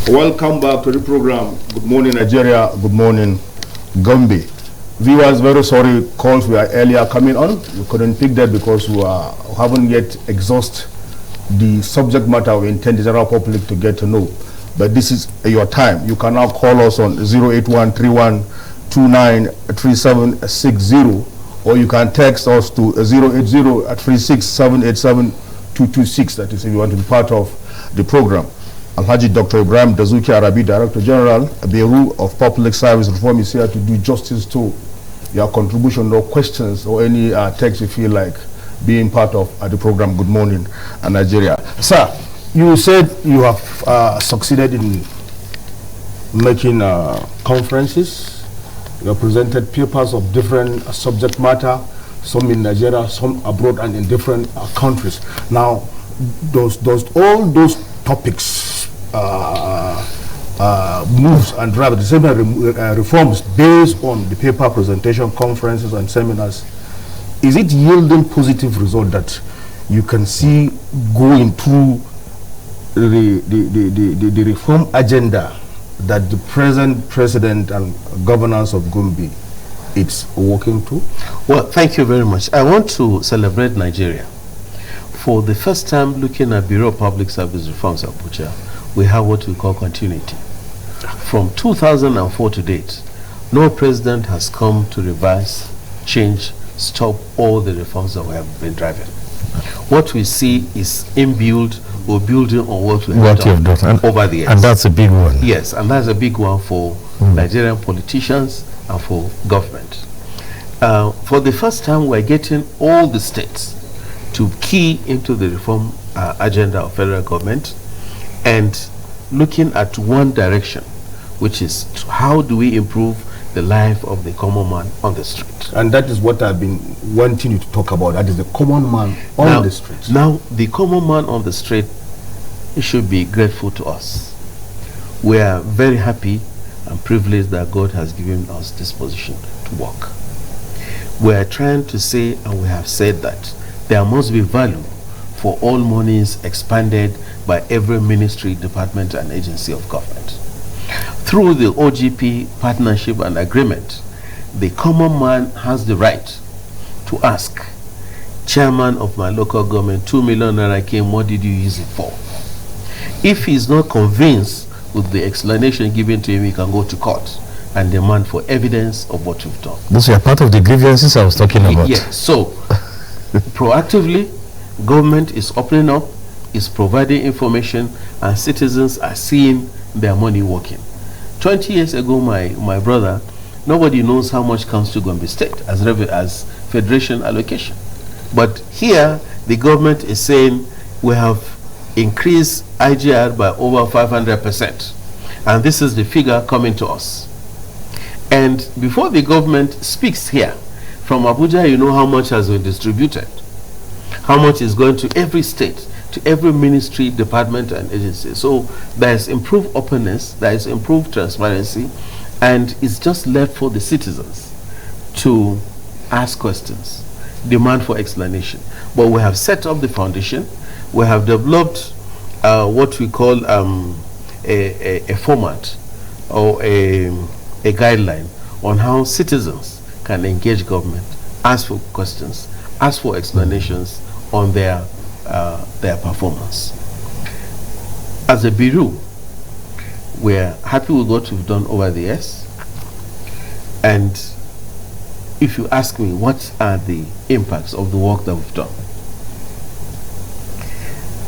Welcome back to the program. Good morning, Nigeria. Good morning, Gombe. Viewers, very sorry, calls were earlier coming on. We couldn't pick that because we haven't yet exhausted the subject matter we intend the general public to get to know. But this is your time. You can now call us on 08131293760, or you can text us to 080-36787-226. That is if you want to be part of the program. Alhaji Dr. Ibrahim Dazuki Arabi, Director General, Bureau of Public Service Reform, is here to do justice to your contribution or questions or any text you feel like being part of the program. Good morning, Nigeria. Sir, You said you have succeeded in making conferences. You have presented papers of different subject matter, some in Nigeria, some abroad, and in different countries. Now, all those topics, moves and drive the same reforms based on the paper presentation, conferences, and seminars. Is it yielding positive result that you can see going through the reform agenda that the present president and governance of Gombe is working to? Well, thank you very much. I want to celebrate Nigeria. For the first time, looking at Bureau of Public Service Reforms Abuja, we have what we call continuity. From 2004 to date, no president has come to revise, change, stop all the reforms that we have been driving. What we see is inbuilt or building on what we have done over the years. And that's a big one. Yes, and that's a big one for Nigerian politicians and for government. For the first time, we're getting all the states to key into the reform agenda of federal government and looking at one direction, which is how do we improve the life of the common man on the street. And that is what I've been wanting you to talk about. That is the common man on the street. Now, the common man on the street should be grateful to us. We are very happy and privileged that God has given us this position to work. We are trying to say, and we have said, that there must be value for all monies expanded by every ministry, department, and agency of government. Through the OGP partnership and agreement, the common man has the right to ask, chairman of my local government, 2 million naira came, what did you use it for? If he is not convinced with the explanation given to him, he can go to court and demand for evidence of what you've done. Those are part of the grievances I was talking about. Yes, so proactively, government is opening up, is providing information, and citizens are seeing their money working. 20 years ago, my brother, nobody knows how much comes to Gombe State as federation allocation. But here, the government is saying we have increased IGR by over 500%. And this is the figure coming to us. And before the government speaks here, from Abuja, you know how much has been distributed, how much is going to every state, to every ministry, department, and agency. So there is improved openness, there is improved transparency, and it's just left for the citizens to ask questions, demand for explanation. But we have set up the foundation. We have developed what we call a format or a guideline on how citizens can engage government, ask for questions, ask for explanations on their performance. As a bureau, we're happy with what we've done over the years. And if you ask me, what are the impacts of the work that we've done?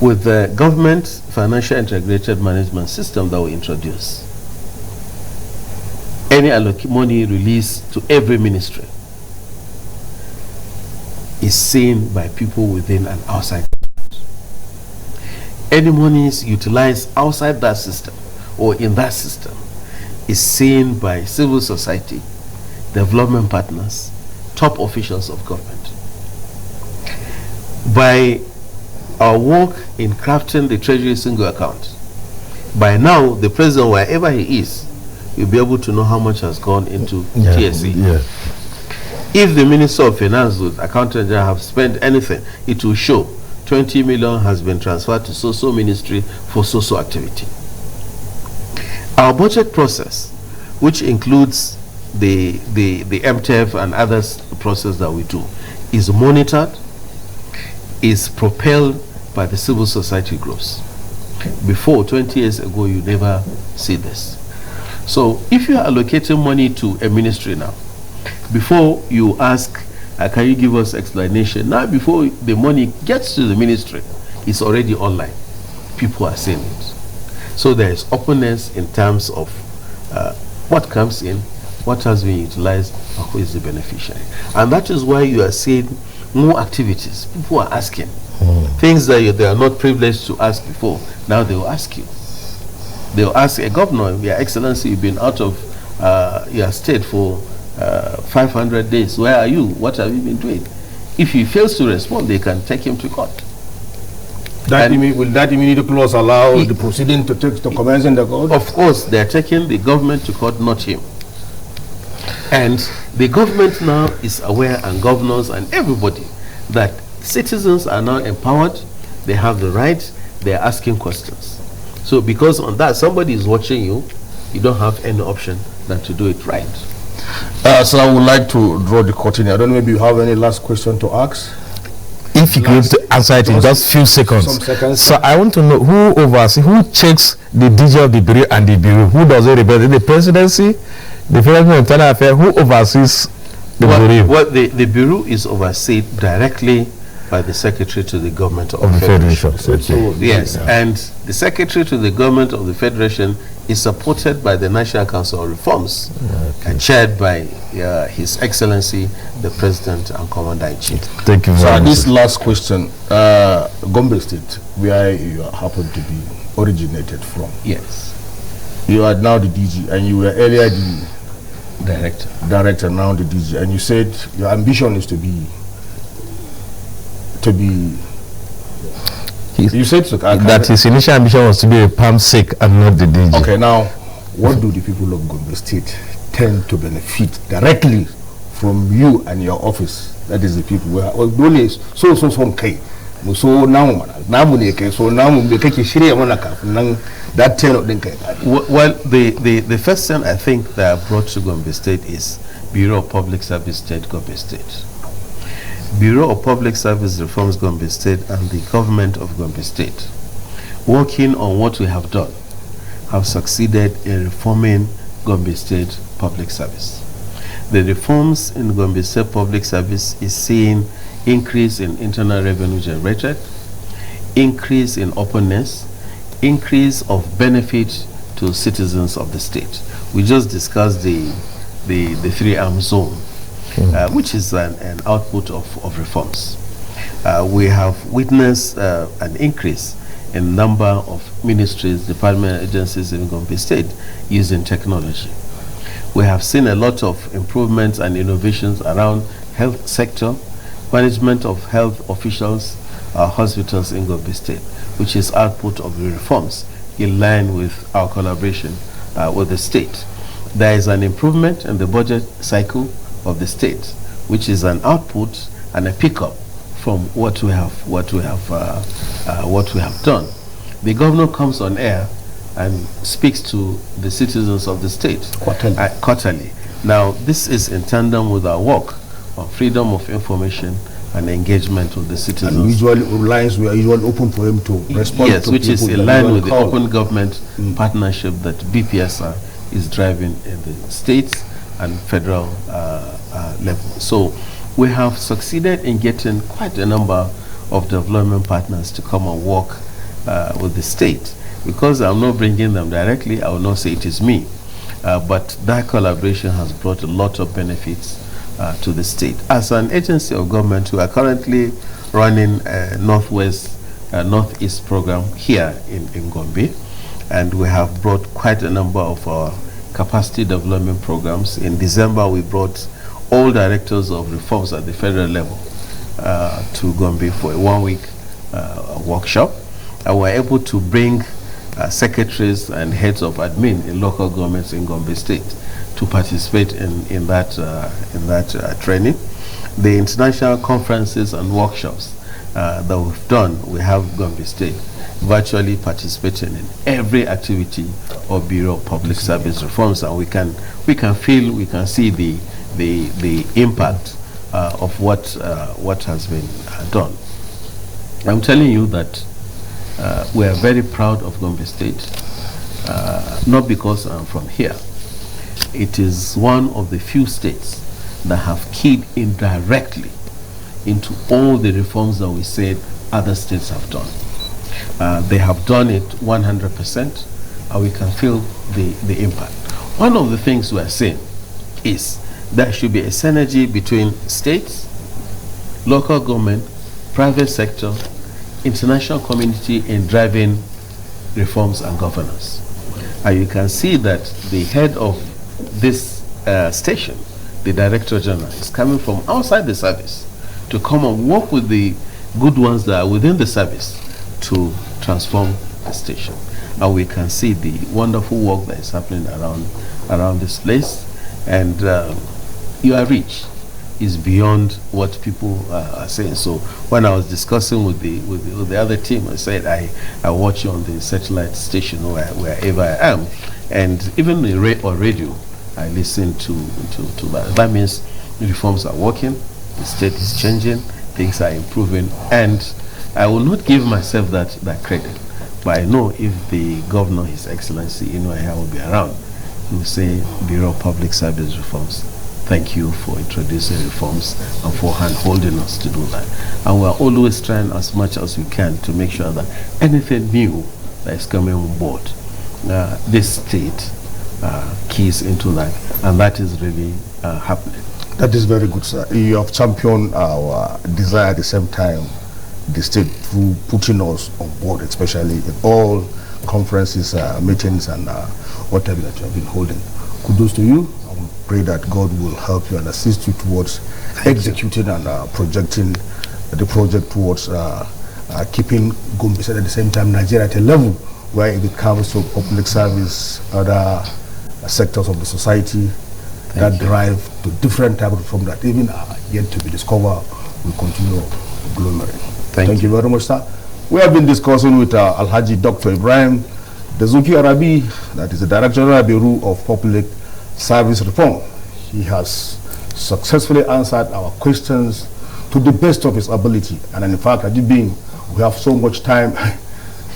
With the government financial integrated management system that we introduced, any money released to every ministry is seen by people within and outside. Any monies utilized outside that system or in that system is seen by civil society, development partners, top officials of government. By our work in crafting the Treasury single account, by now the president, wherever he is, will be able to know how much has gone into TSC. Yeah. If the Minister of Finance with Accountant General have spent anything, it will show 20 million has been transferred to so-so ministry for so-so activity. Our budget process, which includes the MTF and other process that we do, is monitored, is propelled by the civil society groups. Before, 20 years ago, you never see this. So if you are allocating money to a ministry now, before you ask, can you give us explanation? Now, before the money gets to the ministry, it's already online. People are seeing it. So there is openness in terms of what comes in, what has been utilized, and who is the beneficiary. And that is why you are seeing more activities. People are asking things that they are not privileged to ask before. Now they will ask you. They will ask a governor, Your Excellency, you've been out of your state for 500 days. Where are you? What have you been doing? If he fails to respond, they can take him to court. Will that immediate clause allow the proceeding to commence in the court? Of course, they are taking the government to court, not him. And the government now is aware, and governors and everybody, that citizens are now empowered. They have the right. They are asking questions. So because on that, somebody is watching you, you don't have any option than to do it right. So I would like to draw the curtain. I don't know, maybe you have any last question to ask? If you could answer it in just few seconds. So I want to know who checks the DG of the Bureau and the Bureau? Who does it represent? The presidency, the Federal Internal Affairs, who oversees the Bureau? Well, the Bureau is overseen directly by the Secretary to the Government of the Federation. Yes, and the Secretary to the Government of the Federation is supported by the National Council of Reforms, and chaired by His Excellency, the President and Commander-in-Chief. Thank you very much. So this last question, Gombe State, where you happen to be originated from. Yes. You are now the DG, and you were earlier the director, now the DG, and you said your ambition is to be you said so, that his initial ambition was to be a PAMSEC and not the DG. Okay, now what do the people of Gombe State tend to benefit directly from you and your office? That is the people who are only so now that turn of well, the first thing I think that I brought to Gombe State is Bureau of Public Service State, Gombe State. Bureau of Public Service Reforms Gombe State and the government of Gombe State, working on what we have done, have succeeded in reforming Gombe State public service. The reforms in Gombe State public service is seeing increase in internal revenue generated, increase in openness, increase of benefit to citizens of the state. We just discussed the 3-arm zone, which is an output of reforms. We have witnessed an increase in number of ministries, department, agencies in Gombe State using technology. We have seen a lot of improvements and innovations around health sector, management of health officials, hospitals in Gombe State, which is output of the reforms in line with our collaboration with the state. There is an improvement in the budget cycle of the state, which is an output and a pickup from what we have done. The governor comes on air and speaks to the citizens of the state quarterly. Now, this is in tandem with our work on freedom of information and engagement with the citizens. And usually lines we are usually open for him to respond. Yes, to which is in line with the open government partnership that BPSR is driving in the states and federal level. So we have succeeded in getting quite a number of development partners to come and work with the state. Because I'm not bringing them directly, I will not say it is me. But that collaboration has brought a lot of benefits to the state. As an agency of government, we are currently running a Northeast program here in Gombe. And we have brought quite a number of our capacity development programs. In December, we brought all directors of reforms at the federal level to Gombe for a 1-week workshop. And we were able to bring secretaries and heads of admin in local governments in Gombe State to participate in that training. The international conferences and workshops that we've done, we have Gombe State virtually participating in every activity of Bureau of Public Service Reforms, and we can see the impact of what has been done. I'm telling you that we are very proud of Gombe State, not because I'm from here. It is one of the few states that have keyed in directly into all the reforms that we said other states have done. They have done it 100%, and we can feel the impact. One of the things we are saying is there should be a synergy between states, local government, private sector, international community in driving reforms and governance. And you can see that the head of this station, the Director General, is coming from outside the service to come and work with the good ones that are within the service to transform the station. And we can see the wonderful work that is happening around this place. And your reach is beyond what people are saying. So when I was discussing with the other team, I said I watch you on the satellite station wherever I am, and even on radio, I listen to that. That means the reforms are working, the state is changing, things are improving, and I will not give myself that credit. But I know if the governor, His Excellency, I will be around, he will say, Bureau of Public Service Reforms, thank you for introducing reforms and for hand-holding us to do that. And we're always trying as much as we can to make sure that anything new that is coming on board, this state keys into that, and that is really happening. That is very good, sir. You have championed our desire at the same time, the state, through putting us on board, especially in all conferences, meetings, and whatever that you have been holding. Kudos to you. I will pray that God will help you and assist you towards executing and projecting the project towards keeping Gombe at the same time Nigeria at a level where it comes to public service, other sectors of the society that drive to different type of reform that even are yet to be discovered will continue glimmering. Thank you very much, sir. We have been discussing with Alhaji Dr. Ibrahim Dazuki Arabi, that is the Director General Bureau of Public Service Reform. He has successfully answered our questions to the best of his ability. And in fact, we have so much time,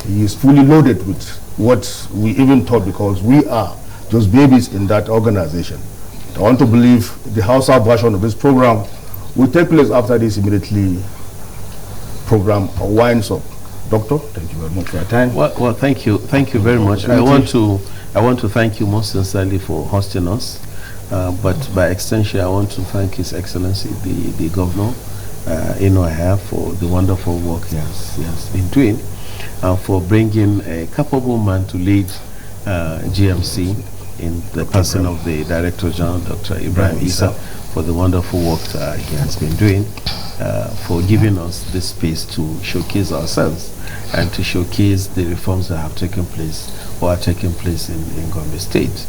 he is fully loaded with what we even thought, because we are just babies in that organization. I want to believe the Hausa version of this program will take place after this immediately program winds up. Doctor, thank you very much for your time. Well, thank you very much. I want to thank you most sincerely for hosting us, but by extension, I want to thank His Excellency the Governor, for the wonderful work he has been doing, for bringing a capable man to lead GMC in the person of the Director General, Dr. Ibrahim Issa, for the wonderful work he has been doing, for giving us this space to showcase ourselves and to showcase the reforms that have taken place or are taking place in Gombe State.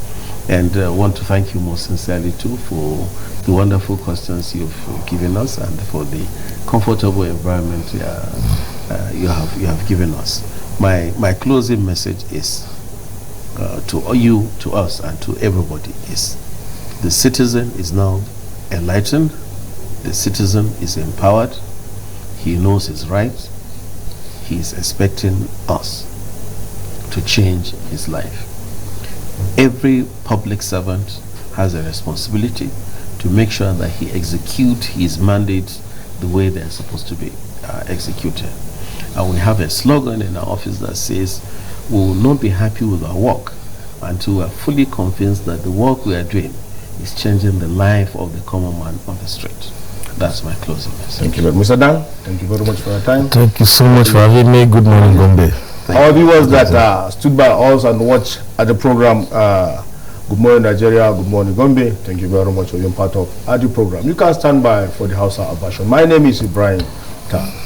And I want to thank you most sincerely too for the wonderful questions you've given us and for the comfortable environment you have given us. My closing message is to you, to us, and to everybody is: the citizen is now enlightened, the citizen is empowered, he knows his rights, he is expecting us to change his life. Every public servant has a responsibility to make sure that he executes his mandates the way they're supposed to be executed. And we have a slogan in our office that says, we will not be happy with our work until we are fully convinced that the work we are doing is changing the life of the common man on the street. That's my closing message. Thank you very much, Mr. Dan. Thank you very much for your time. Thank you so much for having me. Good morning, Gombe. Our viewers that stood by us and watched at the program, Good Morning Nigeria, Good Morning Gombe, thank you very much for being part of the program. You can stand by for the Hausa version. My name is Ibrahim Ta.